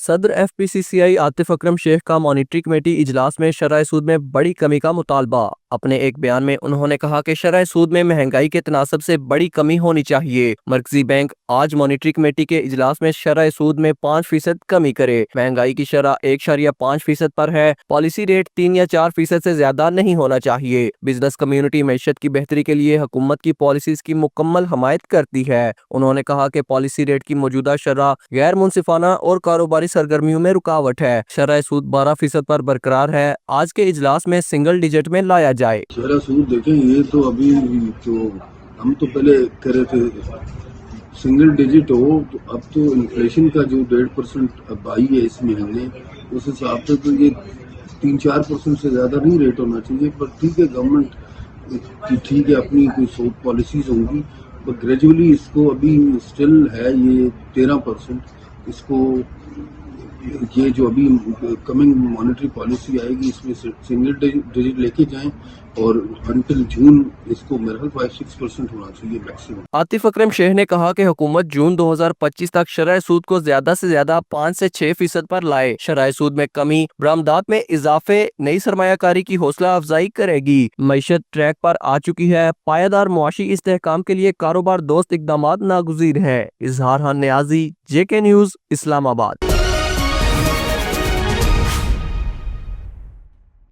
صدر F P سی سی آئی عاطف اکرم شیخ کا monetary committee اجلاس میں شرح سود میں بڑی کمی کا مطالبہ۔ اپنے ایک بیان میں انہوں نے کہا کہ شرح سود میں مہنگائی کے تناسب سے بڑی کمی ہونی چاہیے۔ مرکزی بینک آج مانیٹری کمیٹی کے اجلاس میں شرح سود میں 5% کمی کرے۔ مہنگائی کی شرح 1.5% پر ہے۔ پالیسی ریٹ 3 یا 4% سے زیادہ نہیں ہونا چاہیے۔ بزنس کمیونٹی معیشت کی بہتری کے لیے حکومت کی پالیسیز کی مکمل حمایت کرتی ہے۔ انہوں نے کہا کہ پالیسی ریٹ کی موجودہ شرح غیر منصفانہ اور کاروباری سرگرمیوں میں رکاوٹ ہے۔ شرح سود 12% پر برقرار ہے۔ آج کے اجلاس میں سنگل ڈیجٹ میں لایا جائے۔ شرح سود دیکھیں، یہ تو ابھی تو ہم تو پہلے کہہ رہے تھے سنگل ڈیجٹ ہو، تو اب تو انفلیشن کا جو 1.5% اب آئی ہے اس مہینے، اس حساب سے تو یہ 3-4% سے زیادہ نہیں ریٹ ہونا چاہیے۔ پر ٹھیک ہے، گورنمنٹ کی ٹھیک ہے اپنی کوئی سود پالیسیز ہوں گی، پر گریجولی اس کو ابھی اسٹل ہے یہ 13%۔ اس کو یہ جو ابھی کمنگ مانیٹری پالیسی آئے گی اس میں سنگل ڈیجٹ لے کے جائیں، اور انٹل جون اس کو میرا 5-6% ہونا چاہیے میکسیمم۔ عاطف اکرم شیخ نے کہا کہ حکومت جون 2025 تک شرح سود کو زیادہ سے زیادہ 5 سے 6% پر لائے۔ شرح سود میں کمی، برآمدات میں اضافے، نئی سرمایہ کاری کی حوصلہ افزائی کرے گی۔ معیشت ٹریک پر آ چکی ہے۔ پائیدار معاشی استحکام کے لیے کاروبار دوست اقدامات ناگزیر ہیں۔ اظہار خان نیازی، JK نیوز، اسلام آباد۔